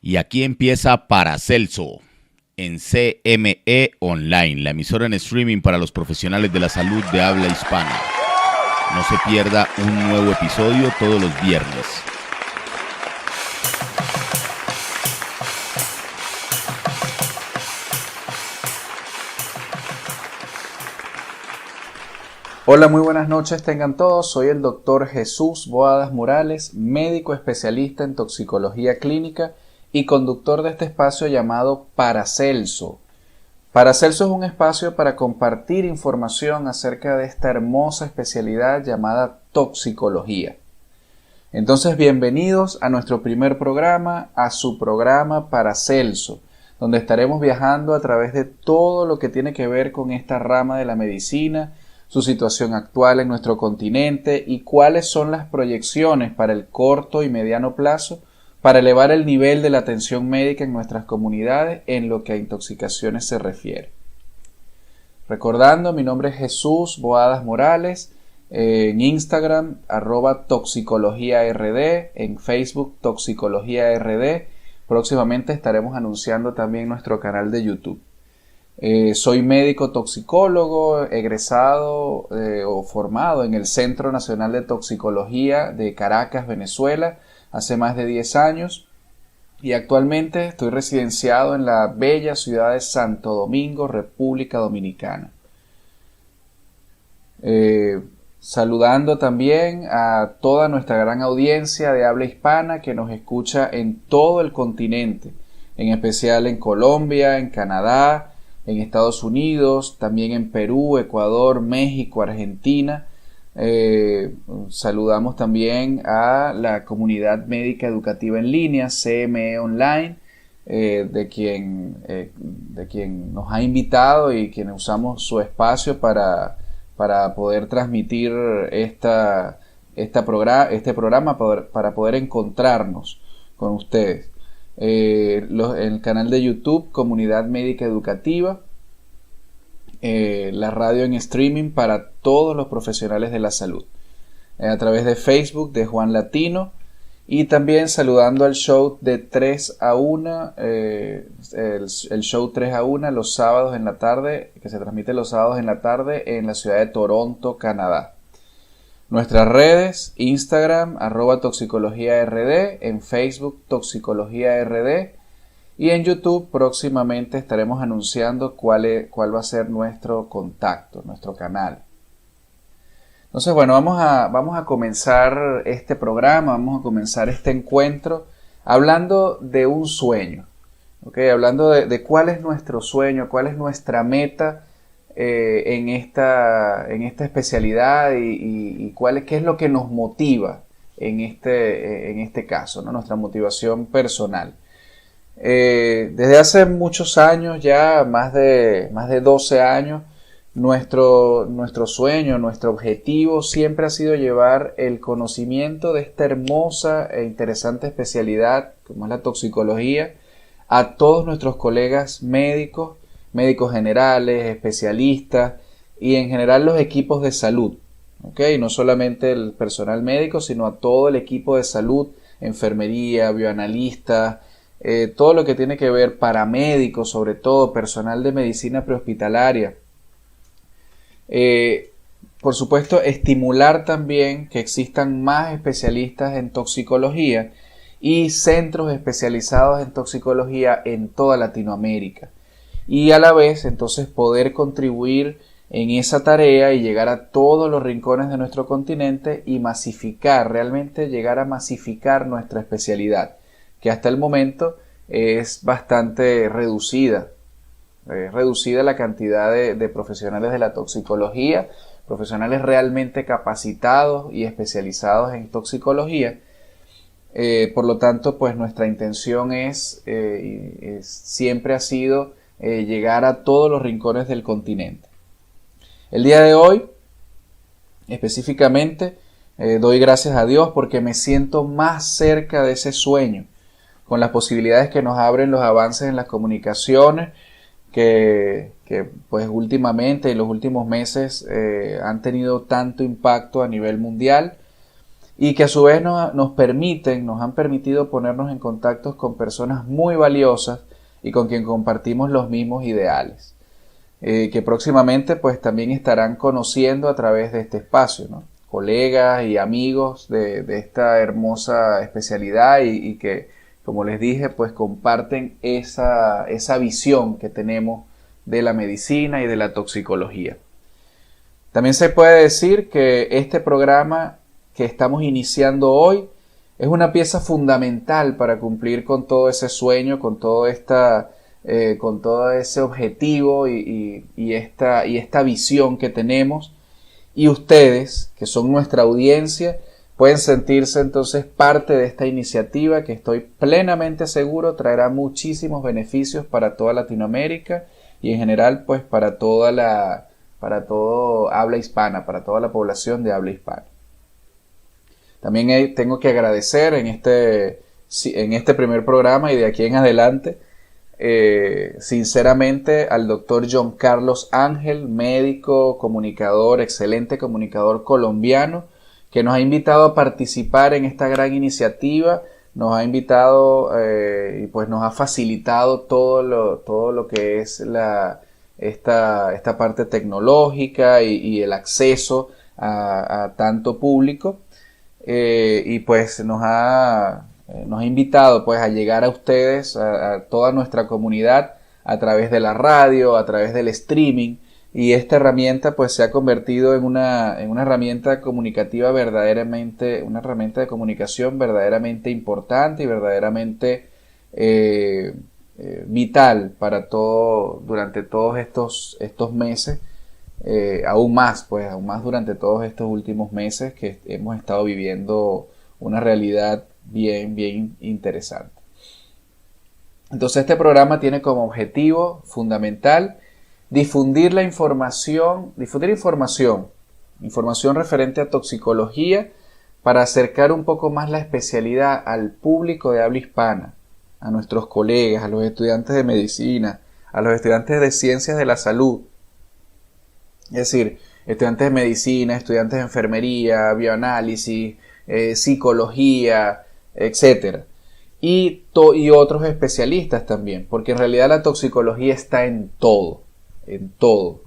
Y aquí empieza Paracelso en CME Online, la emisora en streaming para los profesionales de la salud de habla hispana. No se pierda un nuevo episodio todos los viernes. Hola, muy buenas noches tengan todos. Soy el doctor Jesús Boadas Morales, médico especialista en toxicología clínica y conductor de este espacio llamado Paracelso. Paracelso es un espacio para compartir información acerca de esta hermosa especialidad llamada toxicología. Entonces, bienvenidos a nuestro primer programa, a su programa Paracelso, donde estaremos viajando a través de todo lo que tiene que ver con esta rama de la medicina, su situación actual en nuestro continente y cuáles son las proyecciones para el corto y mediano plazo para elevar el nivel de la atención médica en nuestras comunidades en lo que a intoxicaciones se refiere. Recordando, mi nombre es Jesús Boadas Morales, en Instagram @toxicologiaRD, en Facebook toxicologiaRD. Próximamente estaremos anunciando también nuestro canal de YouTube. Soy médico toxicólogo, egresado o formado en el Centro Nacional de Toxicología de Caracas, Venezuela, hace más de 10 años y actualmente estoy residenciado en la bella ciudad de Santo Domingo, República Dominicana. Saludando también a toda nuestra gran audiencia de habla hispana que nos escucha en todo el continente, en especial en Colombia, en Canadá, en Estados Unidos, también en Perú, Ecuador, México, Argentina. Saludamos también a la comunidad médica educativa en línea, CME Online, de quien nos ha invitado y quienes usamos su espacio para poder transmitir este programa para poder encontrarnos con ustedes. El canal de YouTube, Comunidad Médica Educativa, la radio en streaming para todos los profesionales de la salud, a través de Facebook de Juan Latino y también saludando al show de 3 a 1, el show 3 a 1 los sábados en la tarde, que se transmite los sábados en la tarde en la ciudad de Toronto, Canadá. Nuestras redes, Instagram, @toxicologiaRD, en Facebook, toxicologiaRD, y en YouTube próximamente estaremos anunciando cuál va a ser nuestro contacto, nuestro canal. Entonces, bueno, vamos a comenzar este programa, vamos a comenzar este encuentro hablando de un sueño, ¿okay? Hablando de cuál es nuestro sueño, cuál es nuestra meta en esta especialidad y qué es lo que nos motiva en este caso, ¿no? Nuestra motivación personal. Desde hace muchos años, ya más de 12 años, nuestro sueño, nuestro objetivo siempre ha sido llevar el conocimiento de esta hermosa e interesante especialidad como es la toxicología a todos nuestros colegas médicos generales, especialistas y en general los equipos de salud, ¿okay? No solamente el personal médico, sino a todo el equipo de salud, enfermería, bioanalistas, todo lo que tiene que ver paramédicos, sobre todo personal de medicina prehospitalaria. Por supuesto, estimular también que existan más especialistas en toxicología y centros especializados en toxicología en toda Latinoamérica. Y a la vez, entonces, poder contribuir en esa tarea y llegar a todos los rincones de nuestro continente y realmente llegar a masificar nuestra especialidad, que hasta el momento es bastante reducida. Es reducida la cantidad de profesionales de la toxicología, profesionales realmente capacitados y especializados en toxicología. Por lo tanto, pues nuestra intención siempre ha sido llegar a todos los rincones del continente. El día de hoy, específicamente, doy gracias a Dios porque me siento más cerca de ese sueño, con las posibilidades que nos abren los avances en las comunicaciones, que pues últimamente, en los últimos meses, han tenido tanto impacto a nivel mundial. y que a su vez nos han permitido ponernos en contacto con personas muy valiosas y con quien compartimos los mismos ideales, que próximamente pues también estarán conociendo a través de este espacio, ¿no? Colegas y amigos de esta hermosa especialidad y que, como les dije, pues comparten esa visión que tenemos de la medicina y de la toxicología. También se puede decir que este programa que estamos iniciando hoy es una pieza fundamental para cumplir con todo ese sueño, con todo ese objetivo y esta visión que tenemos. Y ustedes, que son nuestra audiencia, pueden sentirse entonces parte de esta iniciativa que estoy plenamente seguro traerá muchísimos beneficios para toda Latinoamérica y en general pues para todo habla hispana, para toda la población de habla hispana. También tengo que agradecer en este primer programa y de aquí en adelante sinceramente al doctor John Carlos Ángel, médico, comunicador, excelente comunicador colombiano, que nos ha invitado a participar en esta gran iniciativa, nos ha invitado y pues nos ha facilitado todo lo que es esta parte tecnológica y el acceso a tanto público, y pues nos ha invitado pues a llegar a ustedes, a toda nuestra comunidad a través de la radio, a través del streaming, y esta herramienta pues se ha convertido en una herramienta comunicativa verdaderamente, una herramienta de comunicación verdaderamente importante y verdaderamente vital para durante todos estos meses, aún más durante todos estos últimos meses que hemos estado viviendo una realidad bien interesante. Entonces este programa tiene como objetivo fundamental difundir información referente a toxicología para acercar un poco más la especialidad al público de habla hispana, a nuestros colegas, a los estudiantes de medicina, a los estudiantes de ciencias de la salud, es decir, estudiantes de medicina, estudiantes de enfermería, bioanálisis, psicología, etcétera, y otros especialistas también, porque en realidad la toxicología está en todo,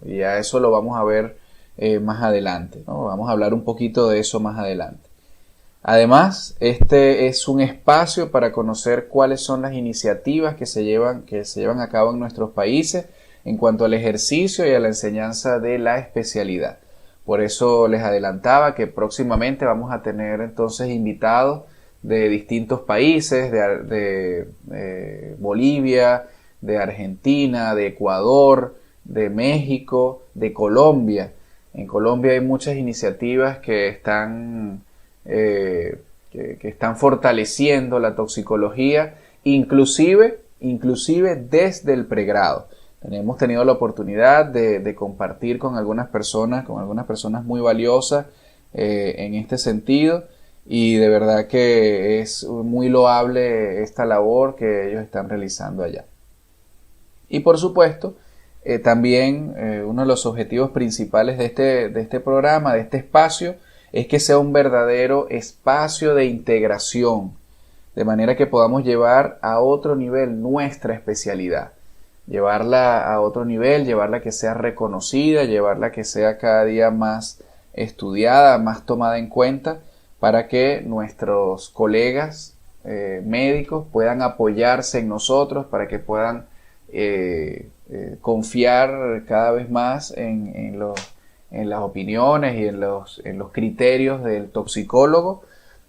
y a eso lo vamos a ver más adelante, ¿no? Vamos a hablar un poquito de eso más adelante. Además, este es un espacio para conocer cuáles son las iniciativas que se llevan a cabo en nuestros países en cuanto al ejercicio y a la enseñanza de la especialidad. Por eso les adelantaba que próximamente vamos a tener entonces invitados de distintos países, de Bolivia, de Argentina, de Ecuador, de México, de Colombia. En Colombia hay muchas iniciativas que están fortaleciendo la toxicología, inclusive desde el pregrado. Hemos tenido la oportunidad de compartir con algunas personas muy valiosas en este sentido, y de verdad que es muy loable esta labor que ellos están realizando allá. Y por supuesto, también uno de los objetivos principales de este programa, de este espacio, es que sea un verdadero espacio de integración, de manera que podamos llevar a otro nivel nuestra especialidad, llevarla a otro nivel, llevarla que sea reconocida, llevarla que sea cada día más estudiada, más tomada en cuenta, para que nuestros colegas médicos puedan apoyarse en nosotros, para que puedan confiar cada vez más en las opiniones y en los criterios del toxicólogo,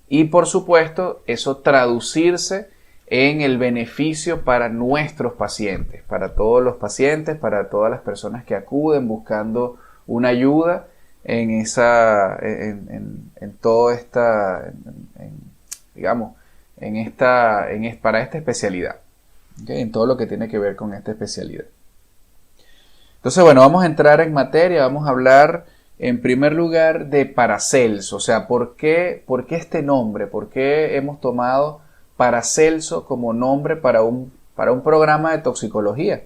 y por supuesto eso traducirse en el beneficio para nuestros pacientes, para todos los pacientes, para todas las personas que acuden buscando una ayuda para esta especialidad, ¿okay? En todo lo que tiene que ver con esta especialidad. Entonces, bueno, vamos a entrar en materia, vamos a hablar en primer lugar de Paracelso, o sea, ¿por qué este nombre? ¿Por qué hemos tomado Paracelso como nombre para un programa de toxicología?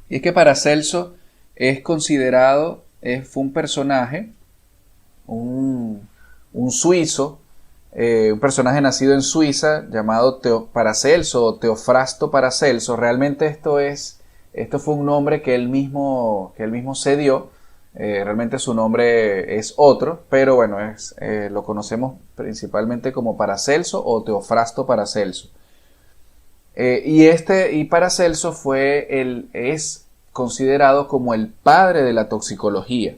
Y es que Paracelso es considerado, fue un personaje, un un suizo, un personaje nacido en Suiza llamado Paracelso o Teofrasto Paracelso. Realmente esto fue un nombre que él mismo se dio. Realmente su nombre es otro, pero bueno, lo conocemos principalmente como Paracelso o Teofrasto Paracelso. Y Paracelso es considerado como el padre de la toxicología.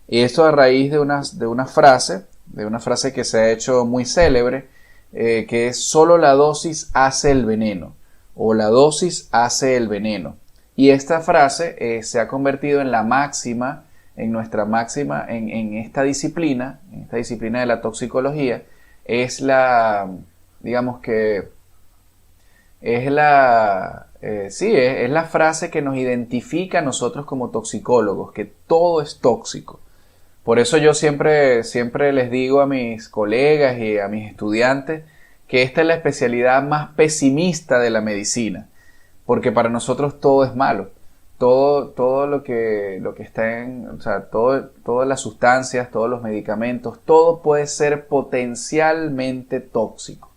Y esto a raíz de una frase que se ha hecho muy célebre, que es: solo la dosis hace el veneno, o la dosis hace el veneno. Y esta frase se ha convertido en la máxima, en nuestra máxima, en esta disciplina de la toxicología. Es la, digamos que, es la frase que nos identifica a nosotros como toxicólogos, que todo es tóxico. Por eso yo siempre les digo a mis colegas y a mis estudiantes que esta es la especialidad más pesimista de la medicina, porque para nosotros todo es malo. Todo lo que está todas las sustancias, todos los medicamentos, todo puede ser potencialmente tóxico.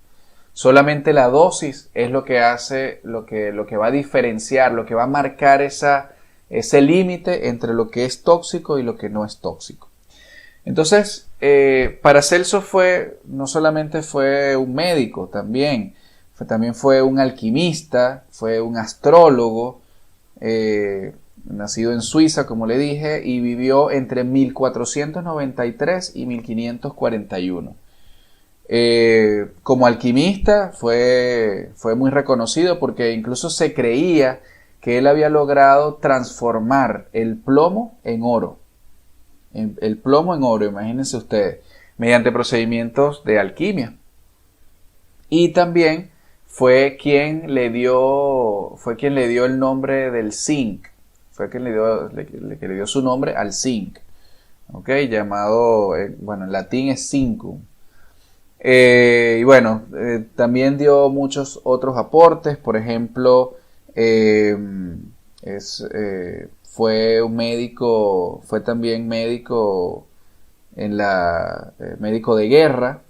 Solamente la dosis es lo que hace, lo que va a diferenciar, lo que va a marcar ese límite entre lo que es tóxico y lo que no es tóxico. Entonces, Paracelso no solamente fue un médico, también fue un alquimista, fue un astrólogo, nacido en Suiza, como le dije, y vivió entre 1493 y 1541. Como alquimista fue muy reconocido porque incluso se creía que él había logrado transformar el plomo en oro. El plomo en oro, imagínense ustedes, mediante procedimientos de alquimia. Y también fue quien le dio el nombre del zinc. Fue quien le dio su nombre al zinc. ¿Ok? Llamado, bueno, en latín es zincum. Y bueno, también dio muchos otros aportes. Por ejemplo, fue también médico médico de guerra.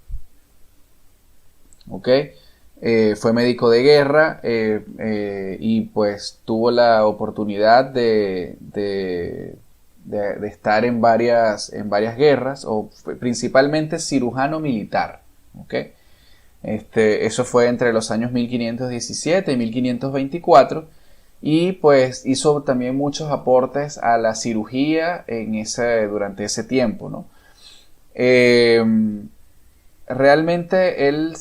¿Ok? Fue médico de guerra y pues tuvo la oportunidad de estar en varias guerras, principalmente cirujano militar. ¿Okay? Eso fue entre los años 1517 y 1524 y pues hizo también muchos aportes a la cirugía durante ese tiempo, ¿no? Realmente él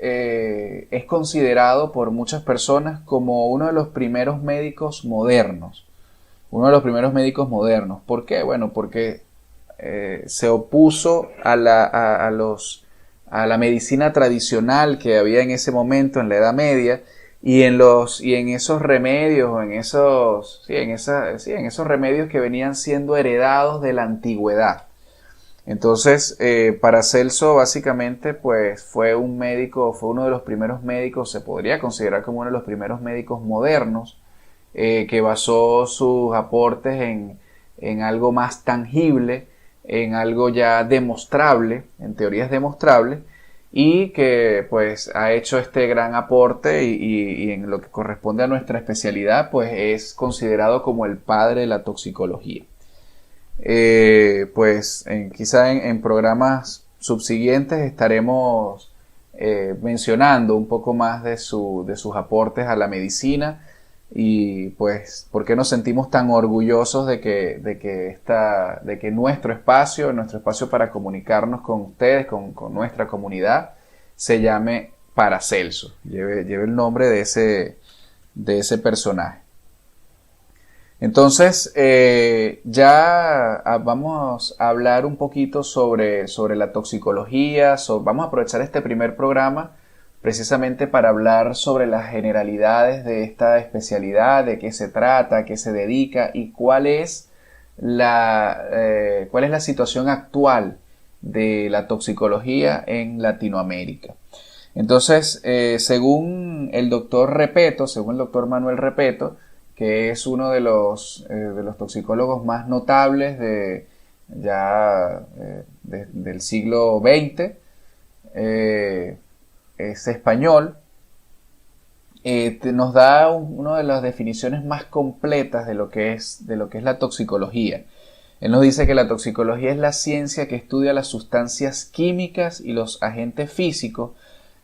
es considerado por muchas personas como uno de los primeros médicos modernos. ¿Por qué? Bueno, porque se opuso a la medicina tradicional que había en ese momento, en la Edad Media, y en esos remedios, en esos remedios que venían siendo heredados de la antigüedad. Entonces, Paracelso básicamente pues fue uno de los primeros médicos, se podría considerar como uno de los primeros médicos modernos, que basó sus aportes en algo más tangible, en algo ya demostrable, en teorías demostrables, y que pues ha hecho este gran aporte y en lo que corresponde a nuestra especialidad pues es considerado como el padre de la toxicología. Quizá en programas subsiguientes estaremos mencionando un poco más de sus aportes a la medicina y pues por qué nos sentimos tan orgullosos de que nuestro espacio para comunicarnos con ustedes, con nuestra comunidad, se llame Paracelso, lleve el nombre de ese personaje. Entonces, ya vamos a hablar un poquito sobre la toxicología. Vamos a aprovechar este primer programa precisamente para hablar sobre las generalidades de esta especialidad, de qué se trata, a qué se dedica y cuál es la situación actual de la toxicología en Latinoamérica. Entonces, según el doctor Manuel Repetto, que es uno de los toxicólogos más notables ya del siglo XX, es español. Nos da una de las definiciones más completas de lo que es la toxicología. Él nos dice que la toxicología es la ciencia que estudia las sustancias químicas y los agentes físicos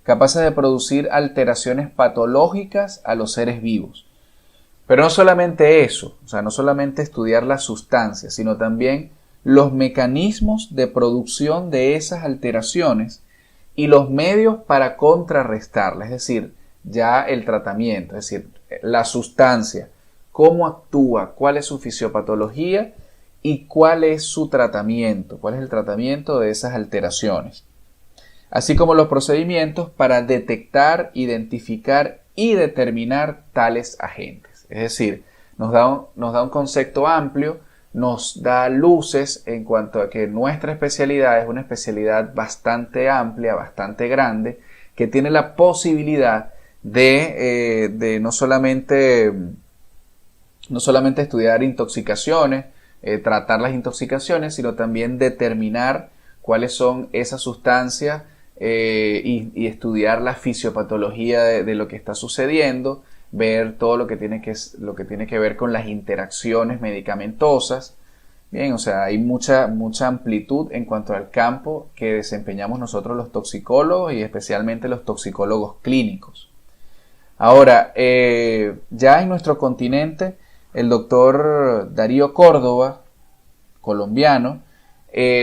capaces de producir alteraciones patológicas a los seres vivos. Pero no solamente eso, o sea, no solamente estudiar las sustancias, sino también los mecanismos de producción de esas alteraciones y los medios para contrarrestarlas, es decir, ya el tratamiento, es decir, la sustancia, cómo actúa, cuál es su fisiopatología y cuál es su tratamiento, cuál es el tratamiento de esas alteraciones. Así como los procedimientos para detectar, identificar y determinar tales agentes. Es decir, nos da un concepto amplio, nos da luces en cuanto a que nuestra especialidad es una especialidad bastante amplia, bastante grande, que tiene la posibilidad de no solamente estudiar intoxicaciones, tratar las intoxicaciones, sino también determinar cuáles son esas sustancias y estudiar la fisiopatología de lo que está sucediendo, ver todo lo que tiene que ver con las interacciones medicamentosas. Bien, o sea, hay mucha amplitud en cuanto al campo que desempeñamos nosotros los toxicólogos y especialmente los toxicólogos clínicos. Ahora, ya en nuestro continente, el doctor Darío Córdoba, colombiano,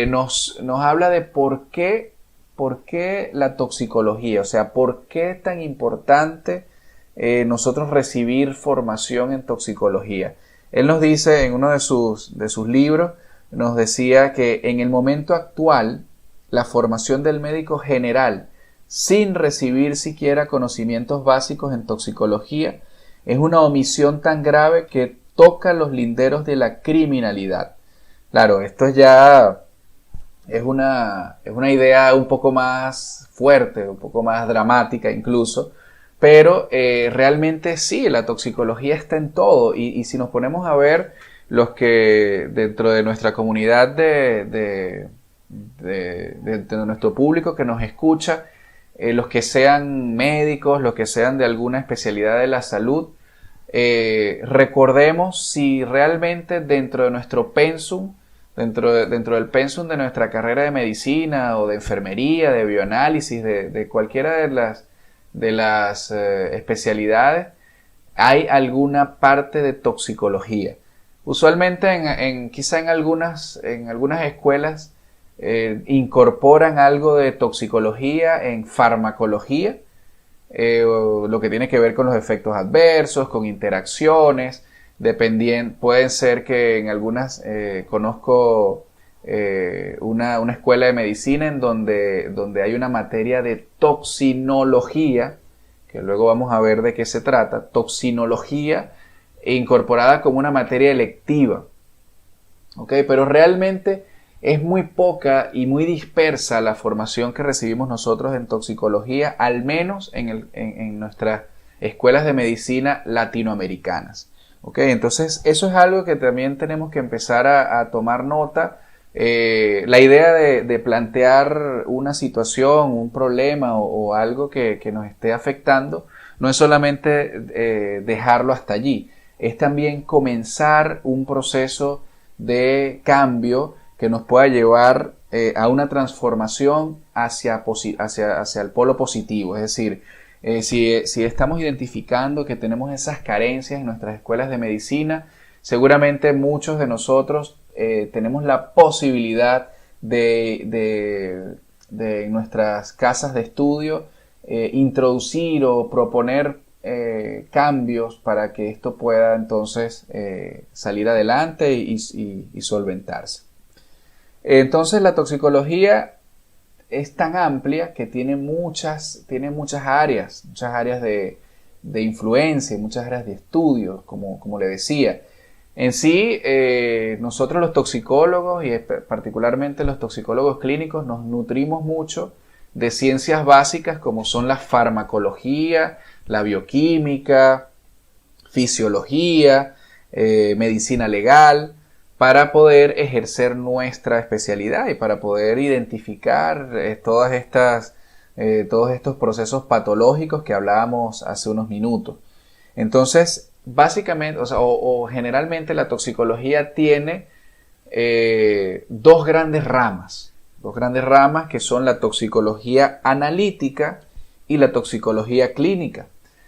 nos habla de por qué la toxicología, o sea, por qué es tan importante nosotros recibir formación en toxicología. Él nos dice en uno de sus libros, nos decía que en el momento actual, la formación del médico general, sin recibir siquiera conocimientos básicos en toxicología, es una omisión tan grave que toca los linderos de la criminalidad. Claro, esto ya es una idea un poco más fuerte, un poco más dramática incluso, pero realmente sí, la toxicología está en todo y si nos ponemos a ver los que dentro de nuestra comunidad de nuestro público que nos escucha, los que sean médicos, los que sean de alguna especialidad de la salud, recordemos si realmente dentro de nuestro pensum, dentro del pensum de nuestra carrera de medicina o de enfermería, de bioanálisis, de cualquiera de las especialidades, hay alguna parte de toxicología. Usualmente quizá en algunas escuelas incorporan algo de toxicología en farmacología, lo que tiene que ver con los efectos adversos, con interacciones, pueden ser que en algunas, conozco una escuela de medicina en donde hay una materia de toxinología, que luego vamos a ver de qué se trata, toxinología incorporada como una materia electiva, ¿ok? Pero realmente es muy poca y muy dispersa la formación que recibimos nosotros en toxicología, al menos en nuestras escuelas de medicina latinoamericanas. ¿Okay? Entonces eso es algo que también tenemos que empezar a tomar nota. La idea de plantear una situación, un problema o algo que nos esté afectando no es solamente dejarlo hasta allí, es también comenzar un proceso de cambio que nos pueda llevar a una transformación hacia el polo positivo. Es decir, si estamos identificando que tenemos esas carencias en nuestras escuelas de medicina, seguramente muchos de nosotros tenemos la posibilidad de nuestras casas de estudio introducir o proponer cambios para que esto pueda entonces salir adelante y solventarse. Entonces la toxicología es tan amplia que tiene muchas áreas de influencia, muchas áreas de estudio, como le decía. En sí, nosotros los toxicólogos y particularmente los toxicólogos clínicos nos nutrimos mucho de ciencias básicas como son la farmacología, la bioquímica, fisiología, medicina legal, para poder ejercer nuestra especialidad y para poder identificar todos estos procesos patológicos que hablábamos hace unos minutos. Entonces, básicamente, o generalmente la toxicología tiene dos grandes ramas que son la toxicología analítica y la toxicología clínica.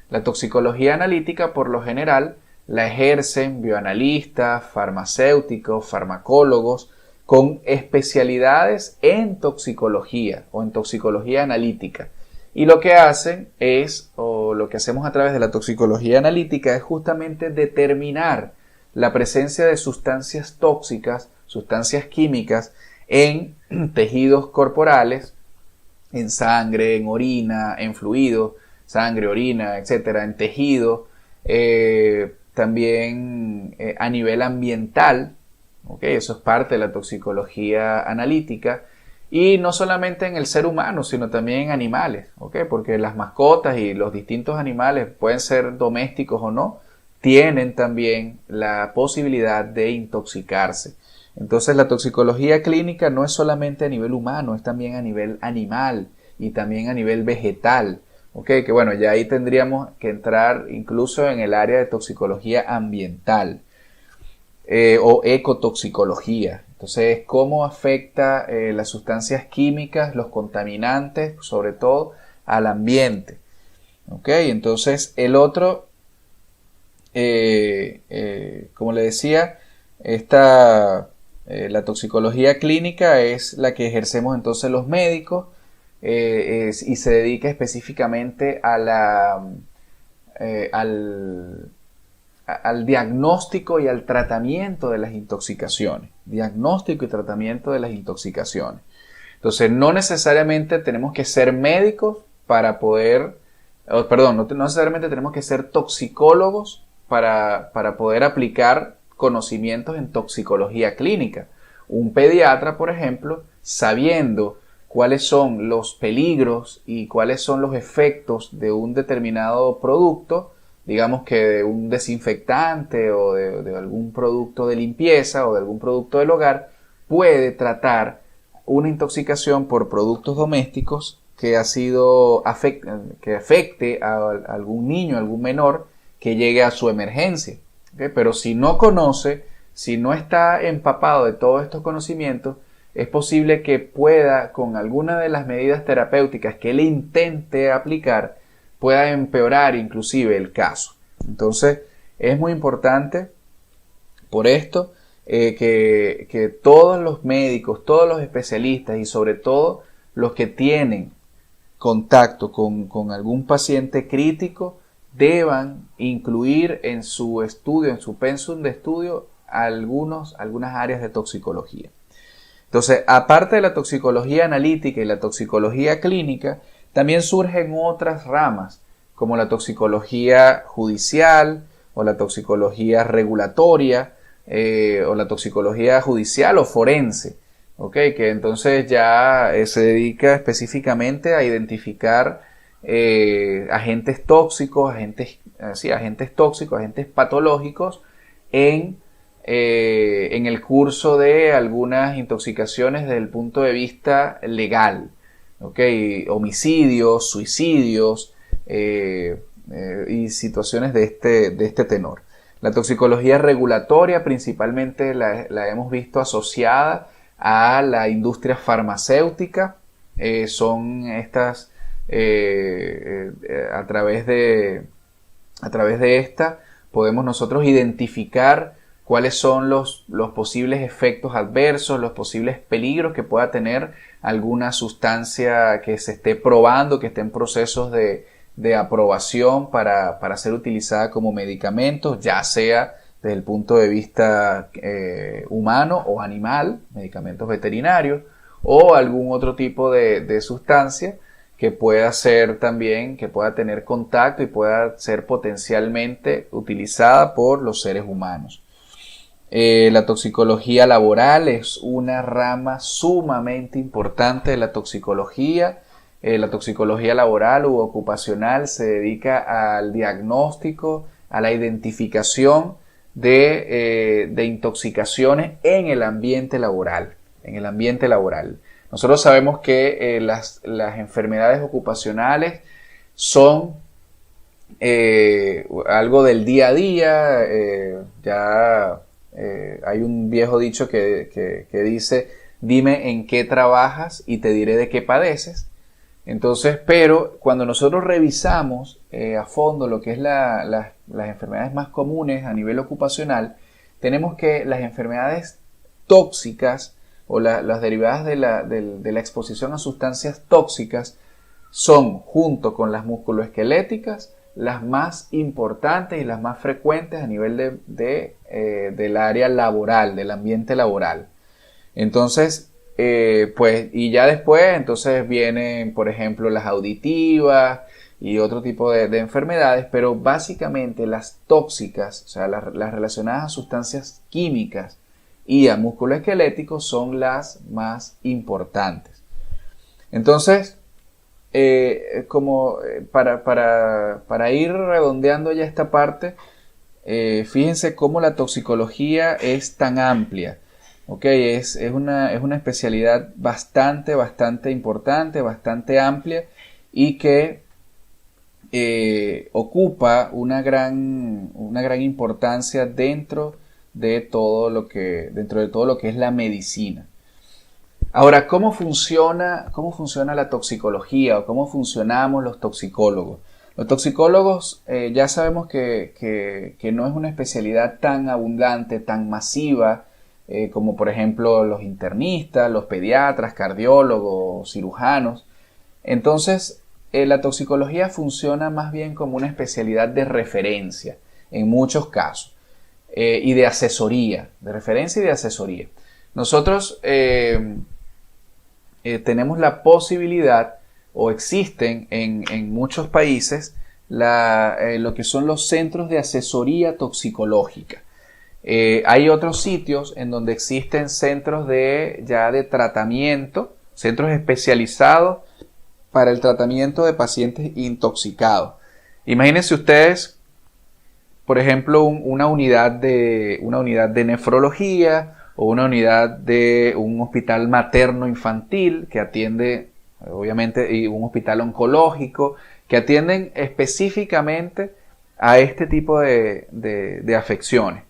La toxicología analítica, por lo general, la ejercen bioanalistas, farmacéuticos, farmacólogos con especialidades en toxicología o en toxicología analítica. Y lo que hacen es, o lo que hacemos a través de la toxicología analítica, es justamente determinar la presencia de sustancias tóxicas, sustancias químicas en tejidos corporales, en sangre, en orina, en fluidos, sangre, orina, etcétera, en tejido, también a nivel ambiental, ¿okay? Eso es parte de la toxicología analítica. Y no solamente en el ser humano, sino también en animales, ¿okay? Porque las mascotas y los distintos animales, pueden ser domésticos o no, tienen también la posibilidad de intoxicarse. Entonces la toxicología clínica no es solamente a nivel humano, es también a nivel animal y también a nivel vegetal. ¿Okay? Que bueno, ya ahí tendríamos que entrar incluso en el área de toxicología ambiental o ecotoxicología. Entonces, cómo afecta las sustancias químicas, los contaminantes, sobre todo al ambiente. ¿Okay? Entonces, el otro, como le decía, la toxicología clínica es la que ejercemos entonces los médicos y se dedica específicamente al diagnóstico y al tratamiento de las intoxicaciones. Diagnóstico y tratamiento de las intoxicaciones. Entonces, no necesariamente tenemos que ser médicos para poder, no necesariamente tenemos que ser toxicólogos para poder aplicar conocimientos en toxicología clínica. Un pediatra, por ejemplo, sabiendo cuáles son los peligros y cuáles son los efectos de un determinado producto, digamos que de un desinfectante o de algún producto de limpieza o de algún producto del hogar, puede tratar una intoxicación por productos domésticos que afecte a algún niño, a algún menor que llegue a su emergencia. ¿Okay? Pero si no conoce, si no está empapado de todos estos conocimientos, es posible que pueda, con alguna de las medidas terapéuticas que él intente aplicar, pueda empeorar inclusive el caso. Entonces, es muy importante por esto que todos los médicos, todos los especialistas y sobre todo los que tienen contacto con algún paciente crítico deban incluir en su estudio, en su pensum de estudio, algunas áreas de toxicología. Entonces, aparte de la toxicología analítica y la toxicología clínica, también surgen otras ramas, como la toxicología judicial o la toxicología regulatoria o la toxicología judicial o forense, ¿okay? Que entonces ya se dedica específicamente a identificar agentes tóxicos, agentes patológicos en el curso de algunas intoxicaciones desde el punto de vista legal, ¿okay? Homicidios, suicidios y situaciones de este tenor. La toxicología regulatoria principalmente la hemos visto asociada a la industria farmacéutica. Son estas a través de esta podemos nosotros identificar cuáles son los posibles efectos adversos, los posibles peligros que pueda tener alguna sustancia que se esté probando, que esté en procesos de aprobación para ser utilizada como medicamento, ya sea desde el punto de vista humano o animal, medicamentos veterinarios, o algún otro tipo de sustancia que pueda ser también, que pueda tener contacto y pueda ser potencialmente utilizada por los seres humanos. La toxicología laboral es una rama sumamente importante de la toxicología. La toxicología laboral u ocupacional se dedica al diagnóstico, a la identificación de intoxicaciones en el ambiente laboral. Nosotros sabemos que las enfermedades ocupacionales son algo del día a día. Hay un viejo dicho que dice: dime en qué trabajas y te diré de qué padeces. Entonces, pero cuando nosotros revisamos a fondo lo que es las enfermedades más comunes a nivel ocupacional, tenemos que las enfermedades tóxicas o las derivadas de la exposición a sustancias tóxicas son, junto con las musculoesqueléticas, las más importantes y las más frecuentes a nivel del área laboral, del ambiente laboral. Entonces, pues, y ya después, entonces vienen, por ejemplo, las auditivas y otro tipo de enfermedades, pero básicamente las tóxicas, o sea, las relacionadas a sustancias químicas y a músculo esquelético son las más importantes. Entonces, para ir redondeando ya esta parte, fíjense cómo la toxicología es tan amplia. Okay, es una especialidad bastante importante, bastante amplia, y que ocupa una gran importancia dentro de todo lo que es la medicina. Ahora, ¿cómo funciona la toxicología o cómo funcionamos los toxicólogos? Los toxicólogos ya sabemos que no es una especialidad tan abundante, tan masiva, como por ejemplo los internistas, los pediatras, cardiólogos, cirujanos. Entonces, la toxicología funciona más bien como una especialidad de referencia en muchos casos, y de asesoría, de referencia y de asesoría. Nosotros tenemos la posibilidad, o existen en muchos países, lo que son los centros de asesoría toxicológica. Hay otros sitios en donde existen centros de tratamiento, centros especializados para el tratamiento de pacientes intoxicados. Imagínense ustedes, por ejemplo, una unidad de nefrología o una unidad de un hospital materno-infantil que atiende, obviamente, y un hospital oncológico que atienden específicamente a este tipo de afecciones.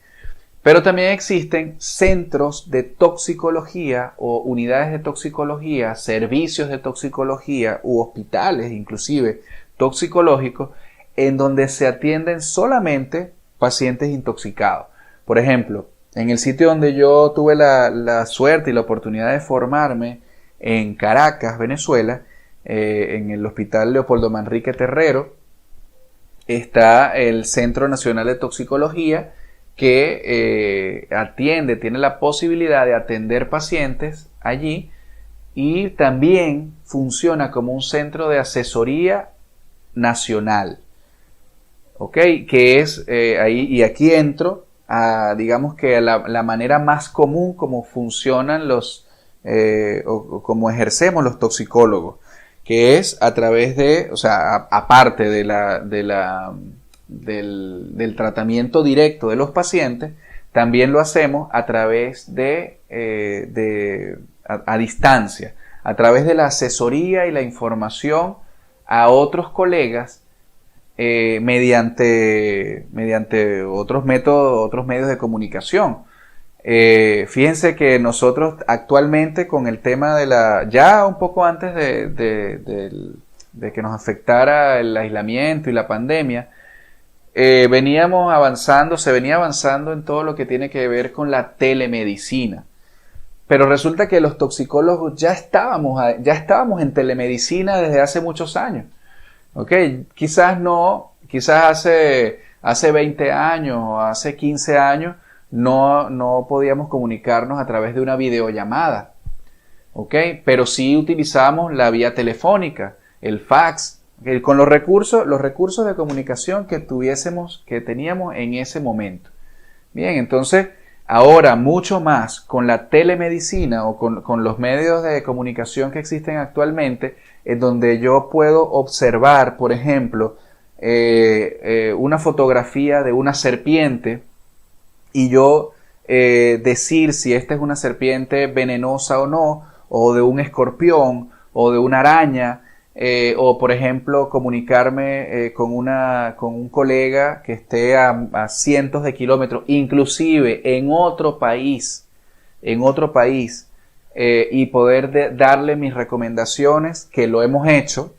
Pero también existen centros de toxicología o unidades de toxicología, servicios de toxicología u hospitales inclusive toxicológicos en donde se atienden solamente pacientes intoxicados. Por ejemplo, en el sitio donde yo tuve la suerte y la oportunidad de formarme, en Caracas, Venezuela, en el Hospital Leopoldo Manrique Terrero, está el Centro Nacional de Toxicología, que tiene la posibilidad de atender pacientes allí, y también funciona como un centro de asesoría nacional. ¿Ok? Que es ahí, y aquí entro a, digamos que la manera más común como funcionan o como ejercemos los toxicólogos, que es a través de, o sea, aparte del tratamiento directo de los pacientes, también lo hacemos a través a distancia, a través de la asesoría y la información a otros colegas mediante otros métodos, otros medios de comunicación. Fíjense que nosotros actualmente, con el tema ya un poco antes de que nos afectara el aislamiento y la pandemia, se venía avanzando en todo lo que tiene que ver con la telemedicina. Pero resulta que los toxicólogos ya estábamos en telemedicina desde hace muchos años. ¿Okay? Quizás hace 20 años o hace 15 años no podíamos comunicarnos a través de una videollamada. ¿Okay? Pero sí utilizamos la vía telefónica, el fax, con los recursos de comunicación que teníamos en ese momento. Bien, entonces ahora mucho más con la telemedicina o con los medios de comunicación que existen actualmente, en donde yo puedo observar, por ejemplo, una fotografía de una serpiente y yo decir si esta es una serpiente venenosa o no, o de un escorpión, o de una araña, o por ejemplo comunicarme con un colega que esté a cientos de kilómetros, inclusive en otro país, y poder darle mis recomendaciones, que lo hemos hecho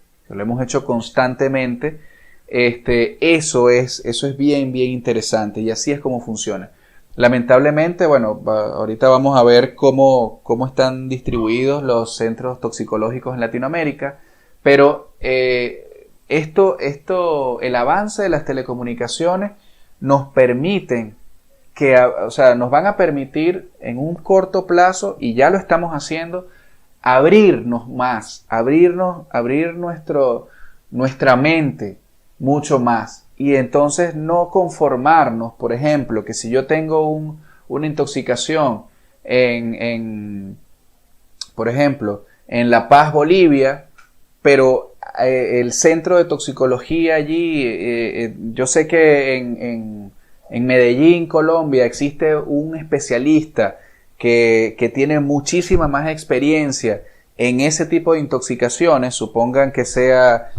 constantemente. Eso es bien interesante, y así es como funciona. Lamentablemente, bueno, ahorita vamos a ver cómo están distribuidos los centros toxicológicos en Latinoamérica, pero el avance de las telecomunicaciones nos permiten nos van a permitir en un corto plazo, y ya lo estamos haciendo, abrirnos más, abrir nuestra mente mucho más, y entonces no conformarnos, por ejemplo, que si yo tengo una intoxicación por ejemplo, en La Paz, Bolivia, pero el centro de toxicología allí, yo sé que en Medellín, Colombia, existe un especialista que tiene muchísima más experiencia en ese tipo de intoxicaciones, supongan que sea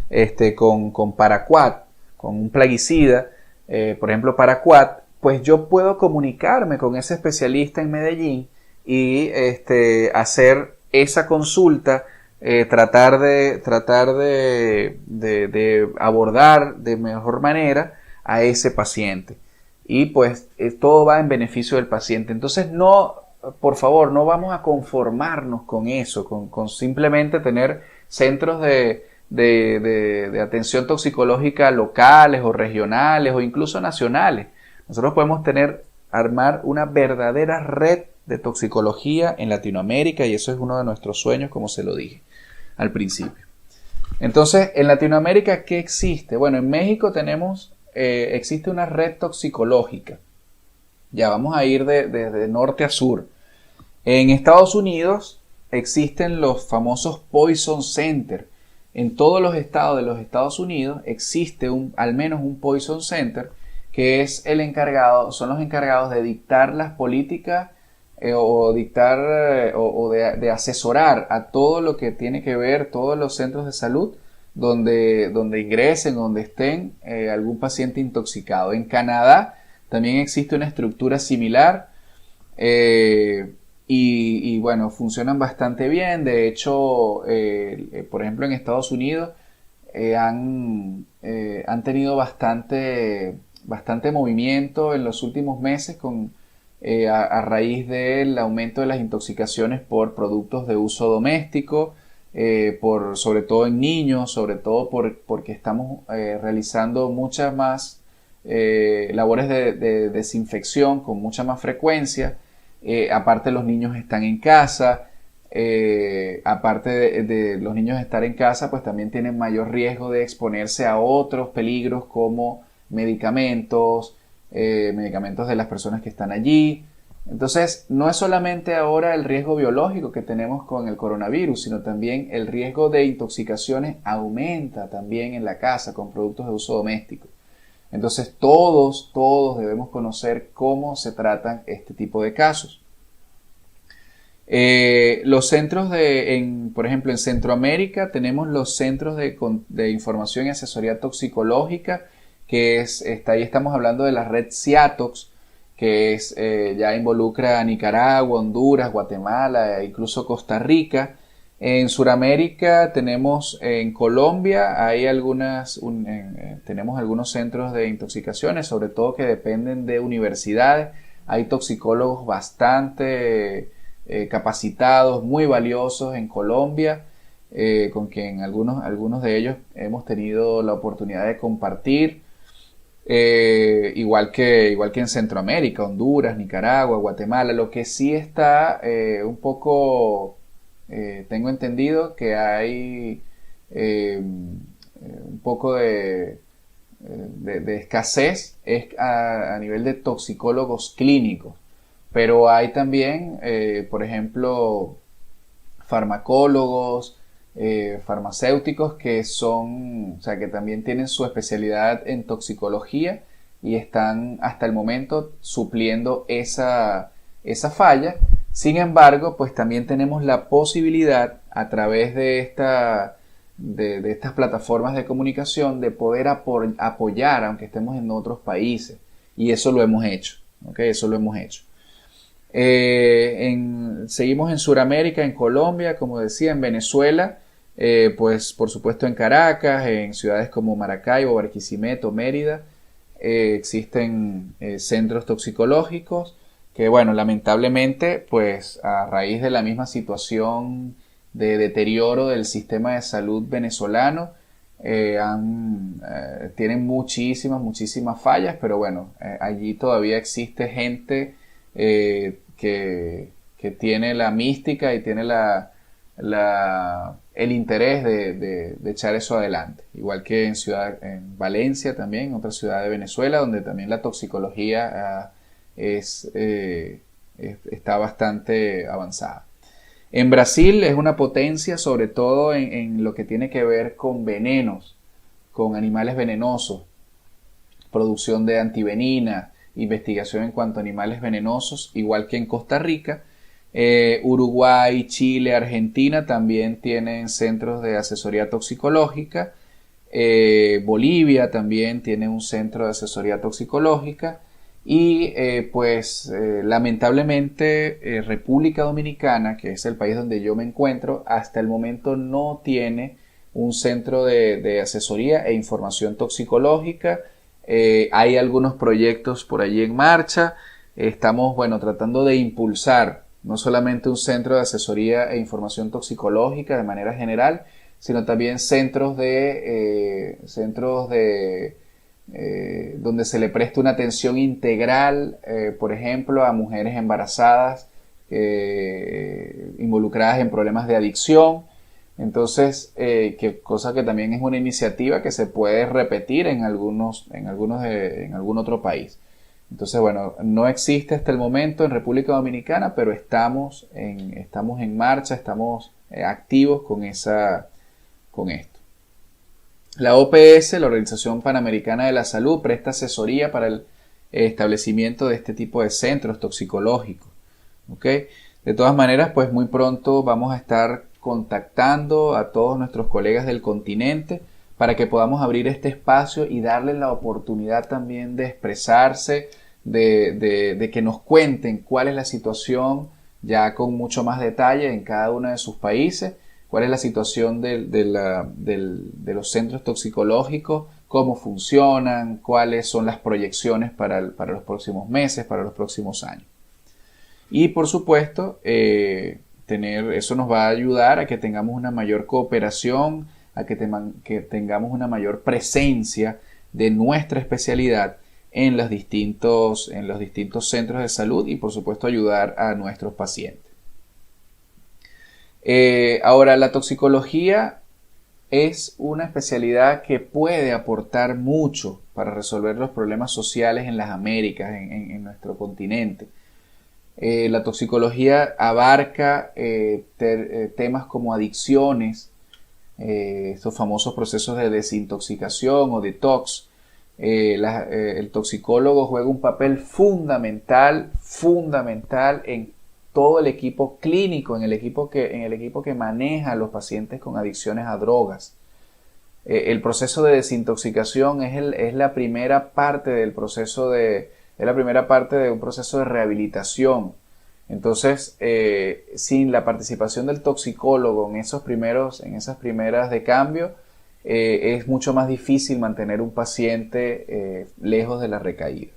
con paraquat, con un plaguicida, por ejemplo paraquat, pues yo puedo comunicarme con ese especialista en Medellín y hacer esa consulta, tratar de abordar de mejor manera a ese paciente. Y pues todo va en beneficio del paciente. Entonces por favor, no vamos a conformarnos con eso, con simplemente tener centros de atención toxicológica locales o regionales o incluso nacionales. Nosotros podemos armar una verdadera red de toxicología en Latinoamérica, y eso es uno de nuestros sueños, como se lo dije al principio. Entonces, en Latinoamérica, ¿qué existe? Bueno, en México existe una red toxicológica. Ya vamos a ir de norte a sur. En Estados Unidos existen los famosos Poison Center. En todos los estados de los Estados Unidos existe al menos un Poison Center, que es son los encargados de dictar las políticas de asesorar a todo lo que tiene que ver, todos los centros de salud donde ingresen, donde estén algún paciente intoxicado. En Canadá también existe una estructura similar, y bueno, funcionan bastante bien. De hecho, por ejemplo, en Estados Unidos han tenido bastante movimiento en los últimos meses a raíz del aumento de las intoxicaciones por productos de uso doméstico, sobre todo en niños, sobre todo porque estamos realizando muchas más labores de desinfección con mucha más frecuencia. Aparte, los niños están en casa. Aparte de los niños estar en casa, pues también tienen mayor riesgo de exponerse a otros peligros como medicamentos de las personas que están allí. Entonces, no es solamente ahora el riesgo biológico que tenemos con el coronavirus, sino también el riesgo de intoxicaciones aumenta también en la casa con productos de uso doméstico. Entonces, todos debemos conocer cómo se tratan este tipo de casos. Los centros por ejemplo, en Centroamérica tenemos los centros de información y asesoría toxicológica, que ahí estamos hablando de la red CIATOX, que ya involucra a Nicaragua, Honduras, Guatemala e incluso Costa Rica. En Sudamérica tenemos, en Colombia tenemos algunos centros de intoxicaciones, sobre todo que dependen de universidades. Hay toxicólogos bastante capacitados, muy valiosos en Colombia, con quien algunos de ellos hemos tenido la oportunidad de compartir. Igual que en Centroamérica, Honduras, Nicaragua, Guatemala. Lo que sí está un poco, tengo entendido que hay un poco de escasez a nivel de toxicólogos clínicos, pero hay también, por ejemplo, farmacólogos, farmacéuticos que que también tienen su especialidad en toxicología, y están hasta el momento supliendo esa falla. Sin embargo, pues también tenemos la posibilidad a través de estas plataformas de comunicación de poder apoyar aunque estemos en otros países, y eso lo hemos hecho, ¿ok? Eso lo hemos hecho. Seguimos en Sudamérica, en Colombia, como decía, en Venezuela, pues por supuesto en Caracas, en ciudades como Maracaibo, Barquisimeto, Mérida, existen centros toxicológicos que, bueno, lamentablemente, pues a raíz de la misma situación de deterioro del sistema de salud venezolano, tienen muchísimas fallas, pero bueno, allí todavía existe gente que tiene la mística y tiene el interés de echar eso adelante. Igual que en Valencia también, otra ciudad de Venezuela, donde también la toxicología está bastante avanzada. En Brasil es una potencia, sobre todo en lo que tiene que ver con venenos, con animales venenosos, producción de antivenina, investigación en cuanto a animales venenosos, igual que en Costa Rica. Uruguay, Chile, Argentina también tienen centros de asesoría toxicológica. Bolivia también tiene un centro de asesoría toxicológica. Y lamentablemente República Dominicana, que es el país donde yo me encuentro, hasta el momento no tiene un centro de asesoría e información toxicológica. Hay algunos proyectos por allí en marcha. Estamos, tratando de impulsar no solamente un centro de asesoría e información toxicológica de manera general, sino también centros donde se le preste una atención integral, por ejemplo, a mujeres embarazadas involucradas en problemas de adicción. Entonces, cosa que también es una iniciativa que se puede repetir en algún otro país. Entonces, no existe hasta el momento en República Dominicana, pero estamos en marcha, estamos activos con esto. La OPS, la Organización Panamericana de la Salud, presta asesoría para el establecimiento de este tipo de centros toxicológicos. ¿Okay? De todas maneras, pues muy pronto vamos a estar contactando a todos nuestros colegas del continente para que podamos abrir este espacio y darles la oportunidad también de expresarse, de que nos cuenten cuál es la situación ya con mucho más detalle en cada uno de sus países, cuál es la situación de los centros toxicológicos, cómo funcionan, cuáles son las proyecciones para los próximos meses, para los próximos años. Y por supuesto, eso nos va a ayudar a que tengamos una mayor cooperación, a que tengamos una mayor presencia de nuestra especialidad en los distintos centros de salud y por supuesto ayudar a nuestros pacientes. Ahora, la toxicología es una especialidad que puede aportar mucho para resolver los problemas sociales en las Américas, en nuestro continente. La toxicología abarca temas como adicciones, estos famosos procesos de desintoxicación o detox. El toxicólogo juega un papel fundamental en todo el equipo clínico, en el equipo que maneja a los pacientes con adicciones a drogas. El proceso de desintoxicación es la primera parte de un proceso de rehabilitación. Entonces, sin la participación del toxicólogo en esas primeras de cambio, es mucho más difícil mantener un paciente lejos de la recaída.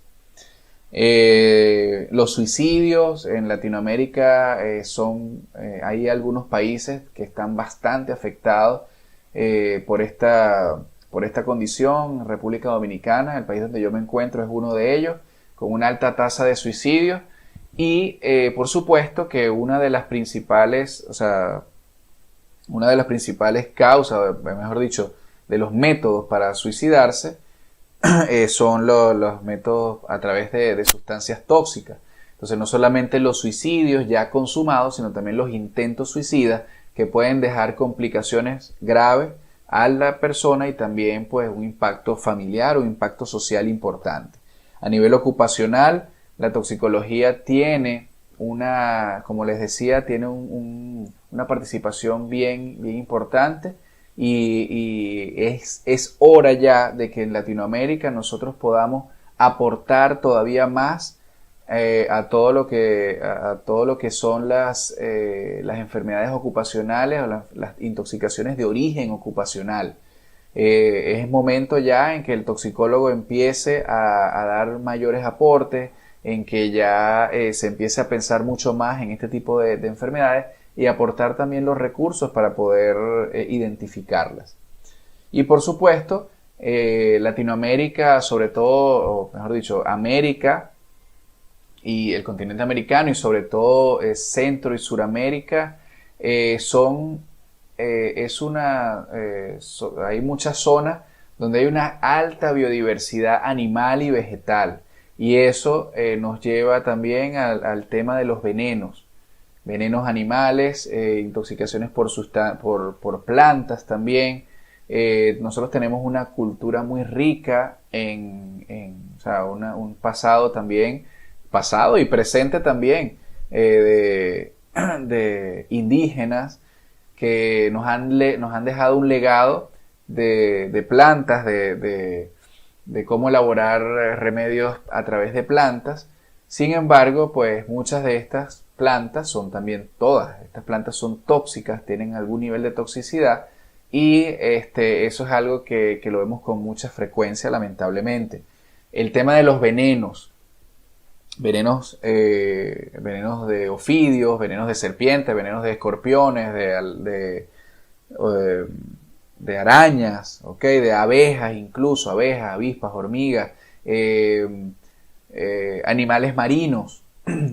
Los suicidios en Latinoamérica hay algunos países que están bastante afectados por esta condición. República Dominicana, el país donde yo me encuentro, es uno de ellos, con una alta tasa de suicidios. Y por supuesto que una de las principales causas, mejor dicho, de los métodos para suicidarse son los métodos a través de sustancias tóxicas. Entonces, no solamente los suicidios ya consumados, sino también los intentos suicidas que pueden dejar complicaciones graves a la persona y también pues un impacto familiar o impacto social importante. A nivel ocupacional, la toxicología tiene como les decía, tiene una participación bien importante y es hora ya de que en Latinoamérica nosotros podamos aportar todavía más a todo lo que son las enfermedades ocupacionales o las intoxicaciones de origen ocupacional. Es momento ya en que el toxicólogo empiece a dar mayores aportes, en que ya se empiece a pensar mucho más en este tipo de enfermedades y aportar también los recursos para poder identificarlas. Y por supuesto, Latinoamérica, sobre todo, o mejor dicho, América y el continente americano y sobre todo Centro y Suramérica hay muchas zonas donde hay una alta biodiversidad animal y vegetal y eso nos lleva también al tema de los venenos animales, intoxicaciones por plantas también. Nosotros tenemos una cultura muy rica un pasado también, pasado y presente también, de indígenas que nos han dejado un legado de plantas, de cómo elaborar remedios a través de plantas. Sin embargo, pues muchas de estas plantas estas plantas son tóxicas, tienen algún nivel de toxicidad y eso es algo que lo vemos con mucha frecuencia, lamentablemente. El tema de los venenos de ofidios, venenos de serpientes, venenos de escorpiones, de arañas, ¿okay? De abejas, incluso abejas, avispas, hormigas, animales marinos,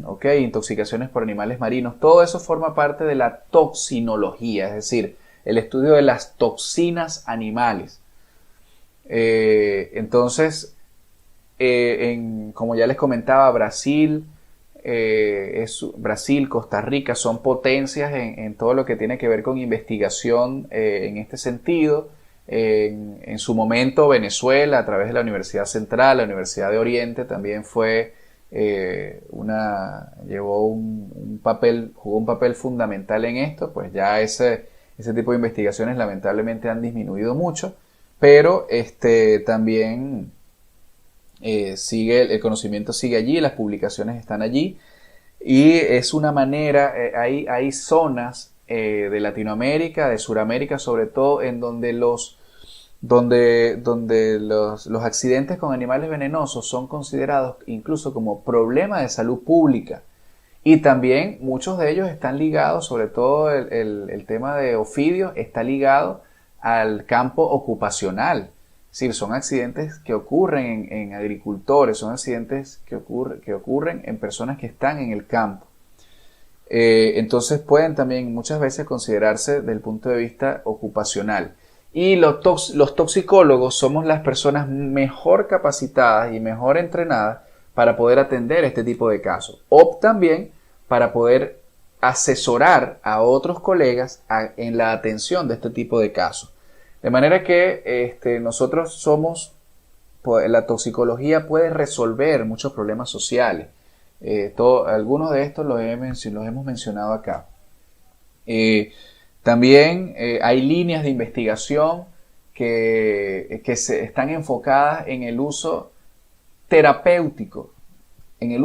¿okay? Intoxicaciones por animales marinos, todo eso forma parte de la toxinología, es decir, el estudio de las toxinas animales. Entonces, como ya les comentaba, Brasil, Costa Rica son potencias en todo lo que tiene que ver con investigación en este sentido. En su momento Venezuela, a través de la Universidad Central, la Universidad de Oriente, también jugó un papel fundamental en esto. Pues ya ese tipo de investigaciones lamentablemente han disminuido mucho, pero también el conocimiento sigue allí, las publicaciones están allí y es una manera, hay zonas de Latinoamérica, de Sudamérica sobre todo, en donde los accidentes con animales venenosos son considerados incluso como problema de salud pública y también muchos de ellos están ligados, sobre todo el tema de ofidios está ligado al campo ocupacional. Es decir, son accidentes que ocurren en agricultores, son accidentes que ocurren en personas que están en el campo. Entonces pueden también muchas veces considerarse desde el punto de vista ocupacional. Y los toxicólogos somos las personas mejor capacitadas y mejor entrenadas para poder atender este tipo de casos. O también para poder asesorar a otros colegas en la atención de este tipo de casos. De manera que nosotros la toxicología puede resolver muchos problemas sociales. Algunos de estos los hemos mencionado acá. También hay líneas de investigación que están enfocadas en el uso terapéutico, de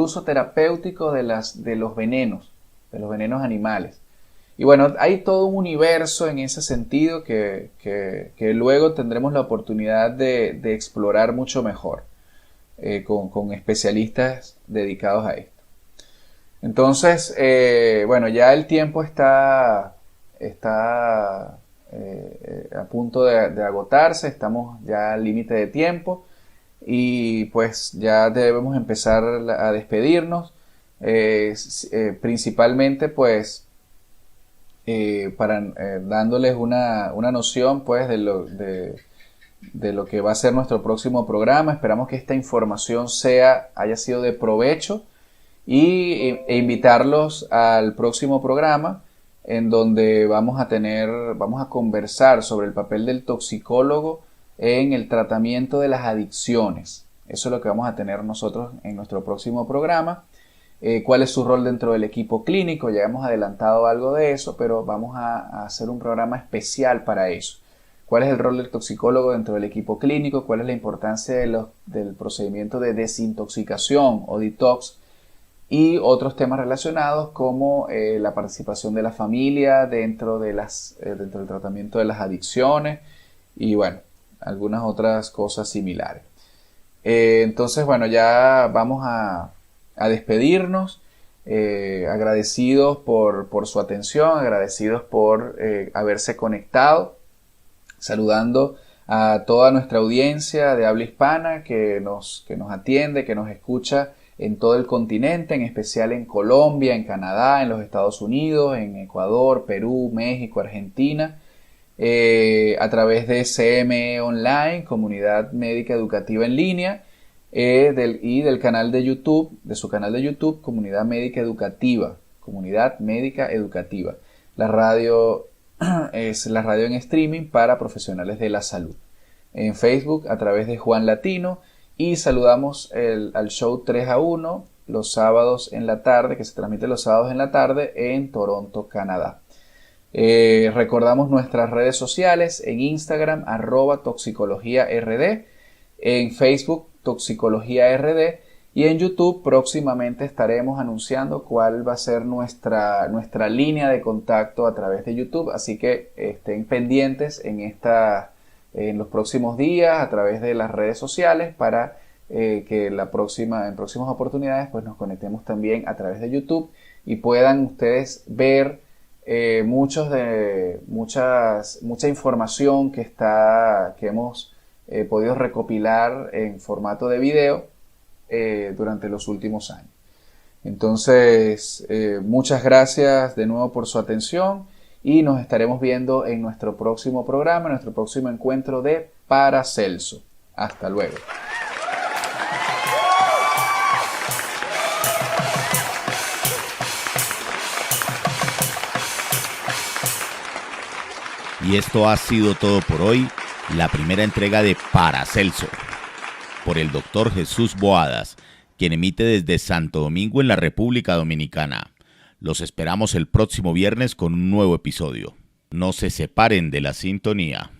los venenos animales. Y bueno, hay todo un universo en ese sentido que luego tendremos la oportunidad de explorar mucho mejor con especialistas dedicados a esto. Entonces, bueno, ya el tiempo está a punto de agotarse, estamos ya al límite de tiempo y pues ya debemos empezar a despedirnos, principalmente pues dándoles una noción pues de lo que va a ser nuestro próximo programa. Esperamos que esta información haya sido de provecho e invitarlos al próximo programa en donde vamos a conversar sobre el papel del toxicólogo en el tratamiento de las adicciones. Eso es lo que vamos a tener nosotros en nuestro próximo programa. ¿Cuál es su rol dentro del equipo clínico? Ya hemos adelantado algo de eso, pero vamos a hacer un programa especial para eso. ¿Cuál es el rol del toxicólogo dentro del equipo clínico? ¿Cuál es la importancia del procedimiento de desintoxicación o detox? Y otros temas relacionados como la participación de la familia dentro del tratamiento de las adicciones y bueno, algunas otras cosas similares. Entonces, bueno, ya vamos a despedirnos, agradecidos por su atención, agradecidos por haberse conectado, saludando a toda nuestra audiencia de habla hispana que nos atiende, que nos escucha en todo el continente, en especial en Colombia, en Canadá, en los Estados Unidos, en Ecuador, Perú, México, Argentina, a través de CME Online, Comunidad Médica Educativa en Línea, y del canal de YouTube, de su canal de YouTube, Comunidad Médica Educativa. La radio es la radio en streaming para profesionales de la salud. En Facebook a través de Juan Latino, y saludamos al show 3 a 1 los sábados en la tarde, que se transmite los sábados en la tarde en Toronto, Canadá. Recordamos nuestras redes sociales en Instagram @toxicologiard, en Facebook toxicologiard, y en YouTube próximamente estaremos anunciando cuál va a ser nuestra línea de contacto a través de YouTube, así que estén pendientes en los próximos días a través de las redes sociales para que en próximas oportunidades pues nos conectemos también a través de YouTube y puedan ustedes ver mucha información que hemos podido recopilar en formato de video durante los últimos años. Entonces, muchas gracias de nuevo por su atención y nos estaremos viendo en nuestro próximo programa, en nuestro próximo encuentro de Paracelso. Hasta luego. Y esto ha sido todo por hoy, la primera entrega de Paracelso, por el Dr. Jesús Boadas, quien emite desde Santo Domingo en la República Dominicana. Los esperamos el próximo viernes con un nuevo episodio. No se separen de la sintonía.